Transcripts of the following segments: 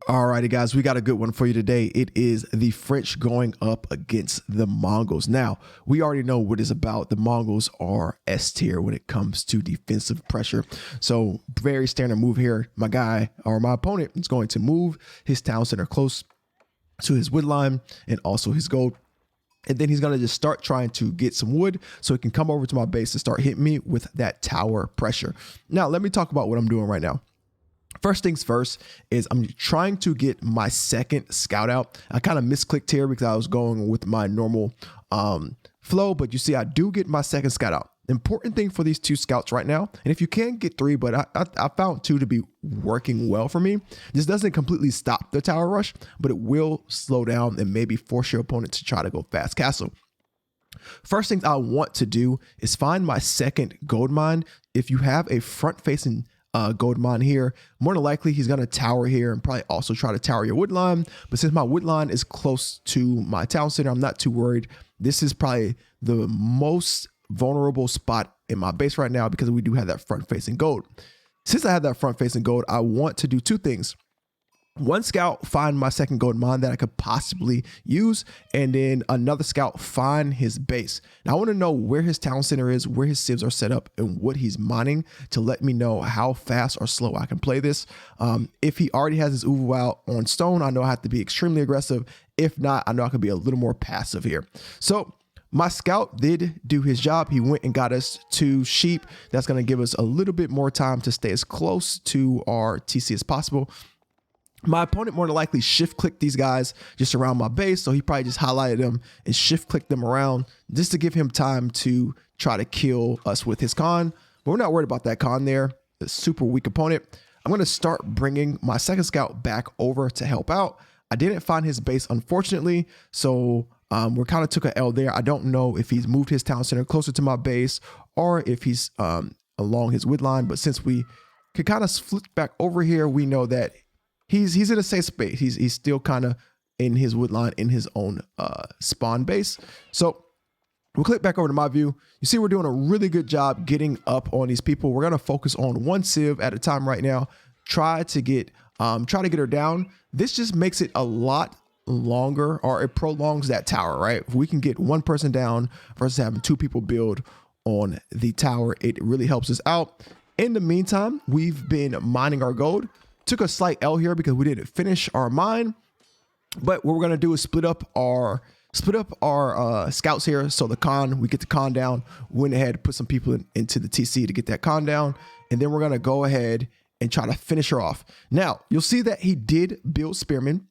Alrighty, guys, we got a good one for you today. It is the French going up against the Mongols. Now, we already know what it's about. The Mongols are S tier when it comes to defensive pressure. So, very standard move here. My guy or my opponent is going to move his town center close to his wood line and also his gold. And then he's going to just start trying to get some wood so he can come over to my base and start hitting me with that tower pressure. Now, let me talk about what I'm doing right now. First things first is I'm trying to get my second scout out. I kind of misclicked here because I was going with my normal flow, but you see I do get my second scout out. Important thing for these two scouts right now, and if you can get three, but I found two to be working well for me. This doesn't completely stop the tower rush, but it will slow down and maybe force your opponent to try to go fast castle. First thing I want to do is find my second gold mine. If you have a front facing gold mine here, more than likely he's going to tower here and probably also try to tower your wood line. But since my wood line is close to my town center, I'm not too worried. This is probably the most vulnerable spot in my base right now because we do have that front facing gold. Since I have that front facing gold, I want to do two things. One scout, find my second gold mine that I could possibly use, and then another scout, find his base. Now I want to know where his town center is, where his civs are set up, and what he's mining to let me know how fast or slow I can play this. If he already has his Uvu out on stone, I know I have to be extremely aggressive. If not, I know I can be a little more passive here. So my scout did do his job. He went and got us 2 sheep. That's going to give us a little bit more time to stay as close to our TC as possible. My opponent more than likely shift clicked these guys just around my base. So he probably just highlighted them and shift clicked them around just to give him time to try to kill us with his con. But we're not worried about that con there. A super weak opponent. I'm going to start bringing my second scout back over to help out. I didn't find his base, unfortunately. So we kind of took an L there. I don't know if he's moved his town center closer to my base or if he's along his wood line. But since we could kind of flip back over here, we know that he's in a safe space. He's still kind of in his wood line in his own spawn base. So we'll click back over to my view. You see we're doing a really good job getting up on these people. We're going to focus on one civ at a time right now. Try to get her down. This just makes it a lot longer, or it prolongs that tower, right? If we can get one person down versus having 2 people build on the tower, it really helps us out. In the meantime, we've been mining our gold. Took a slight L here because we didn't finish our mine, but what we're gonna do is split up our scouts here. So we get the con down. Went ahead, put some people into the TC to get that con down, and then we're gonna go ahead and try to finish her off. Now you'll see that he did build spearmen.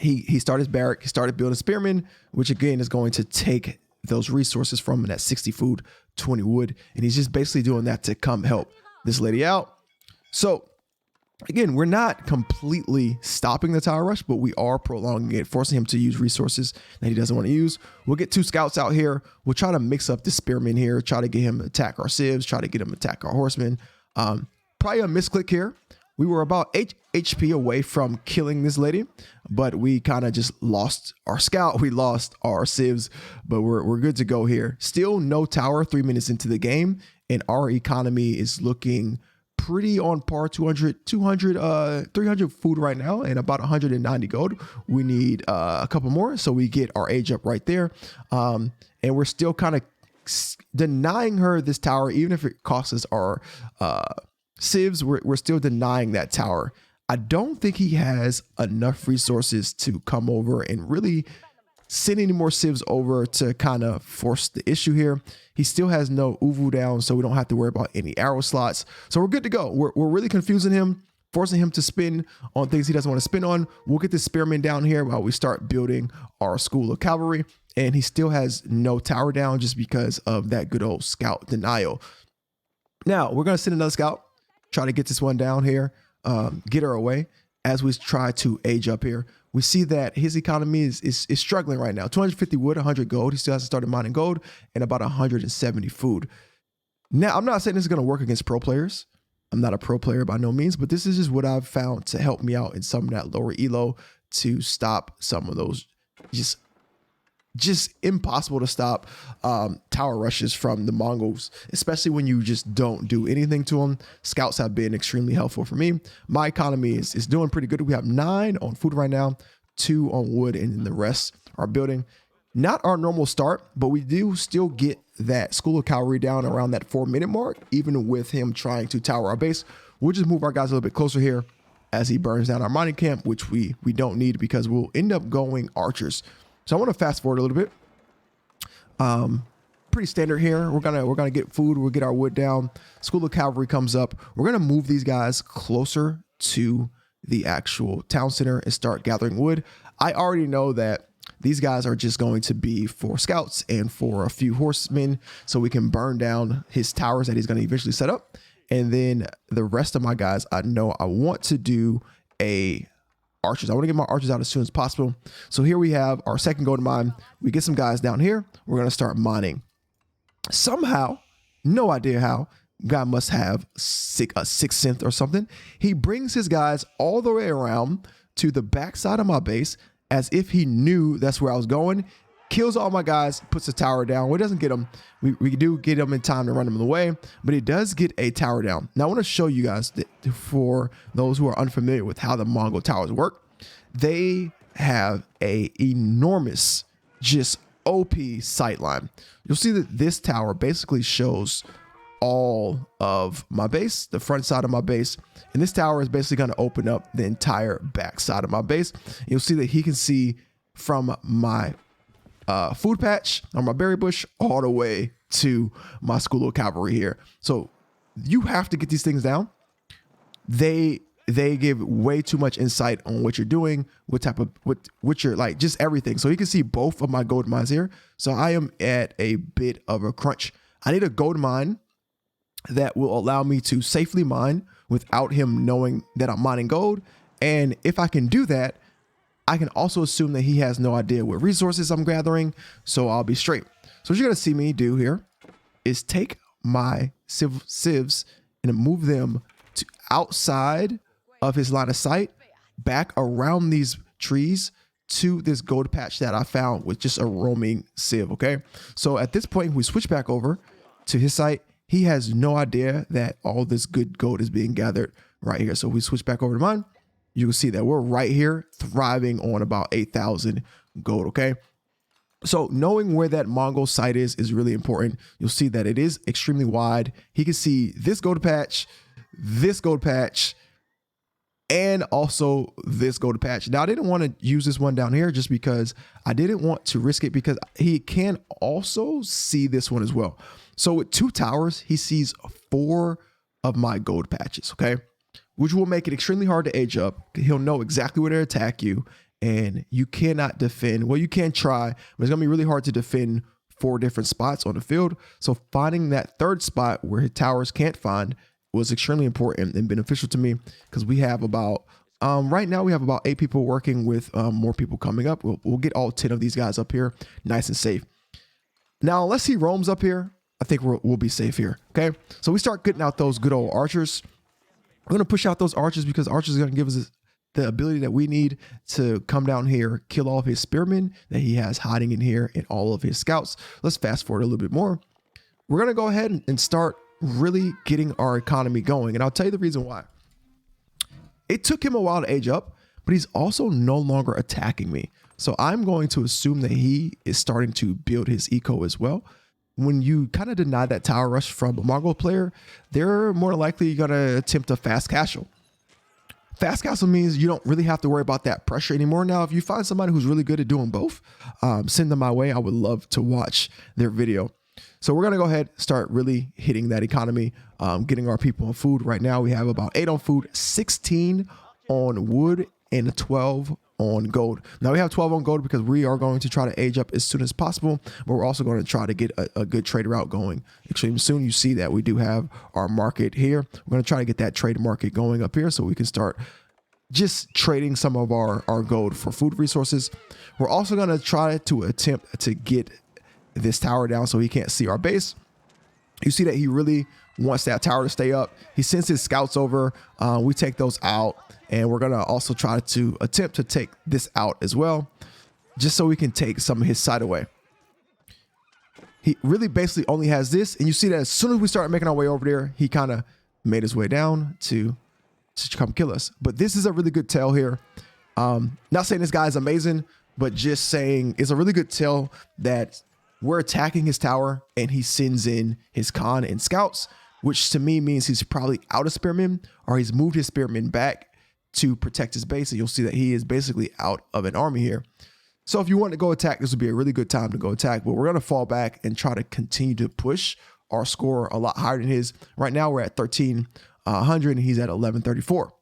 He started his barrack. He started building spearmen, which again is going to take those resources from him, that 60 food, 20 wood, and he's just basically doing that to come help this lady out. So again, we're not completely stopping the tower rush, but we are prolonging it, forcing him to use resources that he doesn't want to use. We'll get 2 scouts out here. We'll try to mix up the spearmen here, try to get him to attack our civs, try to get him to attack our horsemen. Probably a misclick here. We were about 8 HP away from killing this lady, but we kind of just lost our scout. We lost our civs, but we're good to go here. Still no tower 3 minutes into the game, and our economy is looking pretty on par. 300 food right now and about 190 gold. We need a couple more so we get our age up right there. And we're still kind of denying her this tower, even if it costs us our civs. We're still denying that tower. I don't think he has enough resources to come over and really send any more civs over to kind of force the issue here. He still has no Uvu down, so we don't have to worry about any arrow slots. So we're good to go. We're really confusing him, forcing him to spin on things he doesn't want to spin on. We'll get the spearmen down here while we start building our school of cavalry. And he still has no tower down just because of that good old scout denial. Now we're going to send another scout, try to get this one down here, get her away as we try to age up here. We see that his economy is struggling right now. 250 wood, 100 gold. He still hasn't started mining gold, and about 170 food. Now, I'm not saying this is going to work against pro players. I'm not a pro player by no means, but this is just what I've found to help me out in some of that lower elo to stop some of those just just impossible to stop tower rushes from the Mongols, especially when you just don't do anything to them. Scouts have been extremely helpful for me. My economy is doing pretty good. We have 9 on food right now, 2 on wood, and then the rest are building. Not our normal start, but we do still get that School of Cavalry down around that 4-minute mark, even with him trying to tower our base. We'll just move our guys a little bit closer here as he burns down our mining camp, which we don't need because we'll end up going archers. So I want to fast forward a little bit. Pretty standard here. We're gonna get food. We'll get our wood down. School of Cavalry comes up. We're gonna move these guys closer to the actual town center and start gathering wood. I already know that these guys are just going to be for scouts and for a few horsemen, so we can burn down his towers that he's going to eventually set up. And then the rest of my guys, I know I want to do archers. I want to get my archers out as soon as possible. So here we have our second golden mine. We get some guys down here. We're going to start mining. Somehow, no idea how, guy must have a sixth sense or something. He brings his guys all the way around to the back side of my base as if he knew that's where I was going. Kills all my guys, puts the tower down. Well, it doesn't get them. We do get them in time to run them away, but it does get a tower down. Now I want to show you guys that for those who are unfamiliar with how the Mongol towers work, they have a enormous, just OP sightline. You'll see that this tower basically shows all of my base, the front side of my base, and this tower is basically going to open up the entire back side of my base. You'll see that he can see from my food patch on my berry bush all the way to my School of Cavalry here. So you have to get these things down. They give way too much insight on what you're doing, what you're like, just everything. So you can see both of my gold mines here. So I am at a bit of a crunch. I need a gold mine that will allow me to safely mine without him knowing that I'm mining gold. And if I can do that, I can also assume that he has no idea what resources I'm gathering, so I'll be straight. So what you're gonna see me do here is take my civs and move them to outside of his line of sight, back around these trees to this gold patch that I found with just a roaming civ, okay? So at this point, we switch back over to his site. He has no idea that all this good gold is being gathered right here. So we switch back over to mine. You can see that we're right here thriving on about 8,000 gold, okay? So knowing where that Mongol site is really important. You'll see that it is extremely wide. He can see this gold patch, and also this gold patch. Now, I didn't want to use this one down here just because I didn't want to risk it, because he can also see this one as well. So with 2 towers, he sees 4 of my gold patches, okay? Which will make it extremely hard to age up. He'll know exactly where to attack you, and you cannot defend. Well, you can try, but it's gonna be really hard to defend 4 different spots on the field. So finding that 3rd spot where his towers can't find was extremely important and beneficial to me, because we have about, right now we have about 8 people working with more people coming up. We'll get all 10 of these guys up here nice and safe. Now, unless he roams up here, I think we'll be safe here, okay? So we start getting out those good old archers. We're going to push out those archers because archers are going to give us the ability that we need to come down here, kill all of his spearmen that he has hiding in here, and all of his scouts. Let's fast forward a little bit more. We're going to go ahead and start really getting our economy going. And I'll tell you the reason why. It took him a while to age up, but he's also no longer attacking me. So I'm going to assume that he is starting to build his eco as well. When you kind of deny that tower rush from a Mongol player, they're more likely going to attempt a fast castle. Fast castle means you don't really have to worry about that pressure anymore. Now, if you find somebody who's really good at doing both, send them my way. I would love to watch their video. So we're going to go ahead, start really hitting that economy, getting our people on food. Right now, we have about 8 on food, 16 on wood, and 12 on gold. Now we have 12 on gold because we are going to try to age up as soon as possible, but we're also going to try to get a good trade route going extremely soon. You see that we do have our market here. We're going to try to get that trade market going up here so we can start just trading some of our gold for food resources. We're also going to try to attempt to get this tower down so he can't see our base. You see that he really wants that tower to stay up. He sends his scouts over. We take those out, and we're going to also try to attempt to take this out as well. just so we can take some of his side away. He really basically only has this, and you see that as soon as we start making our way over there, he kind of made his way down to come kill us. But this is a really good tell here. Not saying this guy is amazing, but just saying it's a really good tell that we're attacking his tower and he sends in his Khan and scouts, which to me means he's probably out of spearmen, or he's moved his spearmen back to protect his base. And you'll see that he is basically out of an army here. So if you want to go attack, this would be a really good time to go attack, but we're going to fall back and try to continue to push our score a lot higher than his. Right now we're at 1300 and he's at 1134.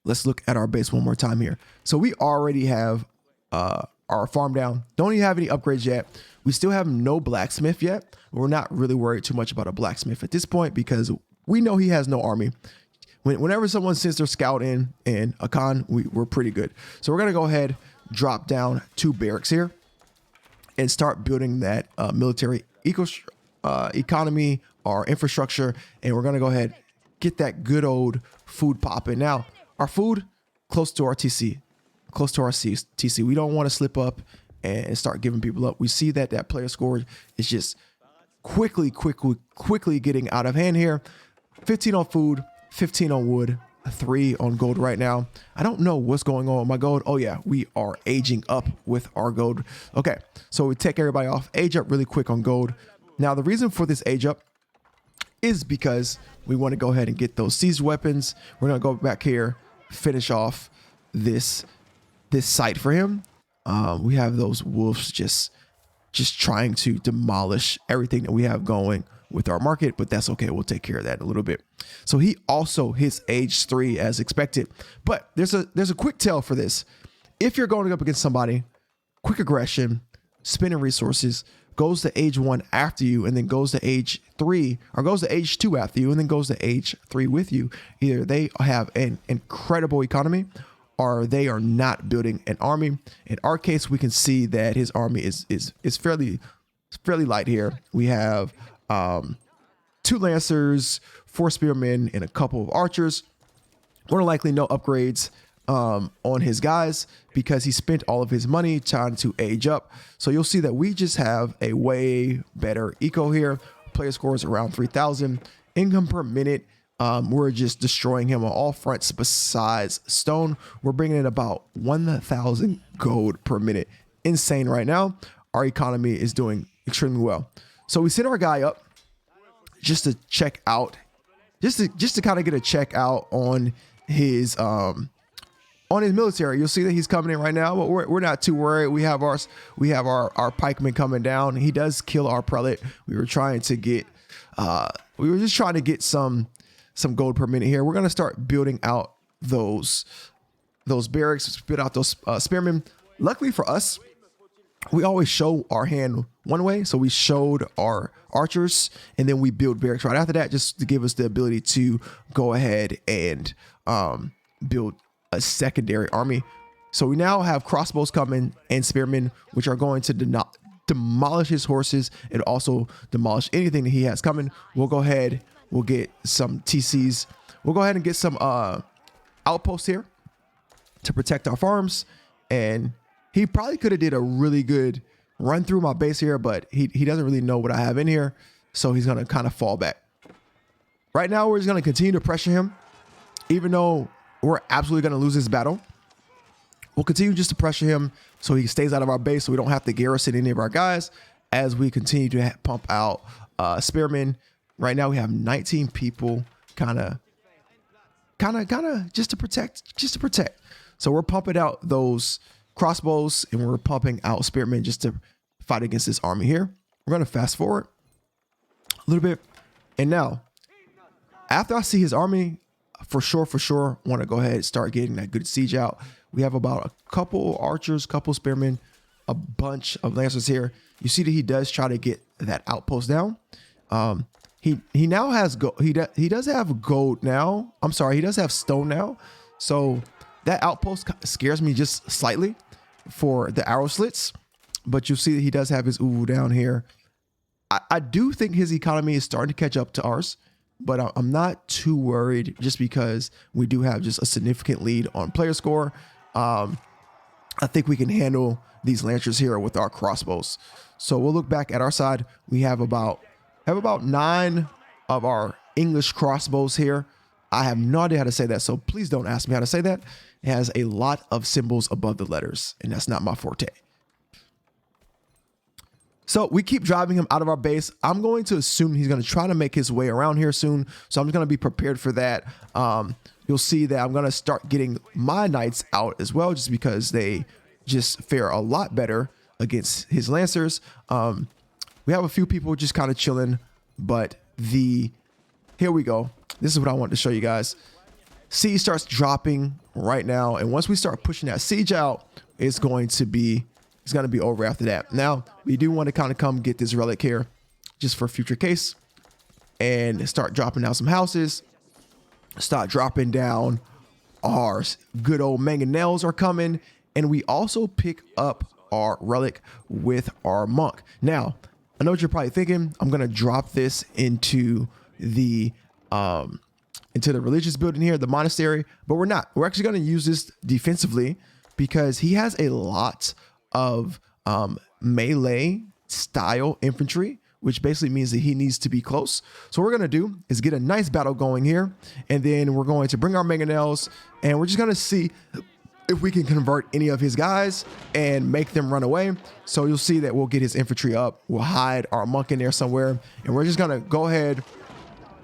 Let's look at our base one more time here. So we already have our farm down. Don't even have any upgrades yet. We still have no blacksmith yet. We're not really worried too much about a blacksmith at this point because we know he has no army. Whenever someone sends their scout in and a Khan, we're pretty good. So we're going to go ahead, drop down 2 barracks here and start building that military economy, our infrastructure, and we're going to go ahead, get that good old food popping. Now, our food close to our TC, close to our TC. We don't want to slip up and start giving people up. We see that that player score is just quickly getting out of hand here. 15 on food, 15 on wood, 3 on gold right now. I don't know what's going on with my gold. Oh yeah, we are aging up with our gold. Okay, so we take everybody off, age up really quick on gold. Now the reason for this age up is because we want to go ahead and get those seized weapons. We're gonna go back here, finish off this site for him. We have those wolves just trying to demolish everything that we have going with our market, but that's okay. We'll take care of that in a little bit. So he also hits age 3 as expected, but there's a quick tell for this. If you're going up against somebody, quick aggression, spending resources, goes to age 1 after you, and then goes to age 3, or goes to age 2 after you, and then goes to age 3 with you. Either they have an incredible economy, or they are not building an army. In our case, we can see that his army is fairly light here. We have 2 lancers, 4 spearmen, and a couple of archers. More than likely no upgrades on his guys because he spent all of his money trying to age up. So you'll see that we just have a way better eco here. Player scores around 3,000. Income per minute, we're just destroying him on all fronts besides stone. We're bringing in about 1,000 gold per minute. Insane right now. Our economy is doing extremely well. So we send our guy up just to check out, just to kind of get a check out on his military. You'll see that he's coming in right now, but we're not too worried. We have our pikemen coming down. He does kill our prelate. We were trying to get just trying to get some gold per minute here. We're gonna start building out those barracks, build out those spearmen. Luckily for us, we always show our hand one way. So we showed our archers and then we build barracks right after that, just to give us the ability to go ahead and build a secondary army. So we now have crossbows coming and spearmen, which are going to demolish his horses and also demolish anything that he has coming. We'll go ahead, we'll get some TCs. We'll go ahead and get some outposts here to protect our farms. And he probably could have did a really good run through my base here, but he doesn't really know what I have in here. So he's going to kind of fall back. Right now, we're just going to continue to pressure him. Even though we're absolutely going to lose this battle, we'll continue just to pressure him so he stays out of our base, so we don't have to garrison any of our guys as we continue to pump out spearmen. Right now, we have 19 people kind of just to protect. So we're pumping out those crossbows and we're pumping out spearmen just to fight against this army here. We're going to fast forward a little bit. And now, after I see his army, for sure, want to go ahead and start getting that good siege out. We have about a couple archers, couple spearmen, a bunch of lancers here. You see that he does try to get that outpost down. He now has he does have gold now. I'm sorry, he does have stone now. So that outpost scares me just slightly for the arrow slits, but you see that he does have his uwu down here. I do think his economy is starting to catch up to ours, but I'm not too worried just because we do have just a significant lead on player score. I think we can handle these lancers here with our crossbows. So we'll look back at our side. We have about 9 of our English crossbows here. I have no idea how to say that, so please don't ask me how to say that. It has a lot of symbols above the letters, and that's not my forte. So we keep driving him out of our base. I'm going to assume he's going to try to make his way around here soon, so I'm just going to be prepared for that. You'll see that I'm going to start getting my knights out as well, just because they just fare a lot better against his lancers. We have a few people just kind of chilling, but here we go. This is what I want to show you guys. Siege starts dropping right now, and once we start pushing that siege out, it's going to be over after that. Now, we do want to kind of come get this relic here just for future case and start dropping down some houses. Start dropping down our good old mangonels are coming, and we also pick up our relic with our monk. Now, I know what you're probably thinking. I'm going to drop this into the religious building here, the monastery, but we're not. We're actually going to use this defensively because he has a lot of melee style infantry, which basically means that he needs to be close. So what we're going to do is get a nice battle going here, and then we're going to bring our mangonels, and we're just going to see if we can convert any of his guys and make them run away. So you'll see that we'll get his infantry up. We'll hide our monk in there somewhere, and we're just going to go ahead,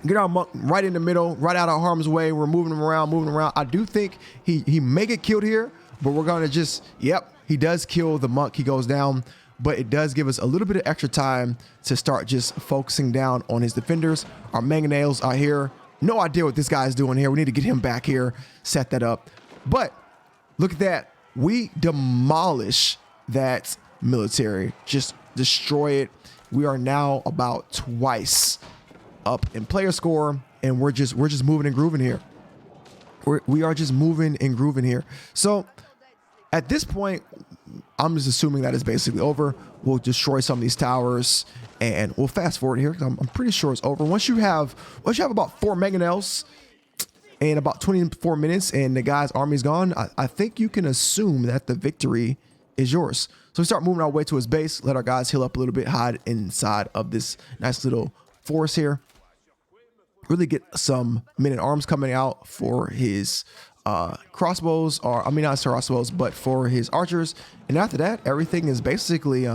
get our monk right in the middle, right out of harm's way. We're moving him around. I do think he may get killed here, but we're going to just, yep, he does kill the monk. He goes down, but it does give us a little bit of extra time to start just focusing down on his defenders. Our mangonels are here. No idea what this guy is doing here. We need to get him back here, set that up. But look at that. We demolish that military, just destroy it. We are now about twice up in player score, and we're just moving and grooving here. We are just moving and grooving here. So at this point, I'm just assuming that is basically over. We'll destroy some of these towers, and we'll fast forward here because I'm pretty sure it's over. Once you have about 4 mangonels in about 24 minutes and the guy's army's gone, I think you can assume that the victory is yours. So we start moving our way to his base, let our guys heal up a little bit, hide inside of this nice little forest here. Really get some men-at-arms coming out for his crossbows, or I mean not crossbows, but for his archers. And after that, everything is basically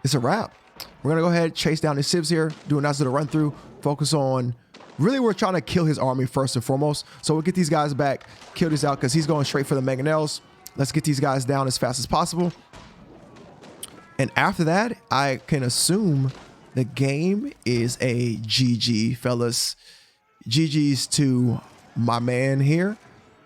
it's a wrap. We're gonna go ahead, chase down his civs here, do a nice little run through, focus on, really we're trying to kill his army first and foremost. So we'll get these guys back, kill this out because he's going straight for the mangonels. Let's get these guys down as fast as possible. And after that, I can assume the game is a GG, fellas. GG's to my man here,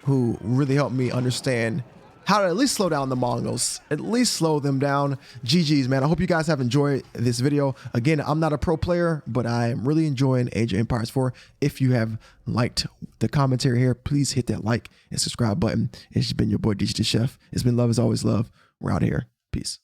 who really helped me understand how to at least slow down the Mongols, at least slow them down. GG's, man. I hope you guys have enjoyed this video. Again, I'm not a pro player, but I am really enjoying Age of Empires 4. If you have liked the commentary here, please hit that like and subscribe button. It's been your boy, DJ the Chef. It's been love as always love. We're out of here. Peace.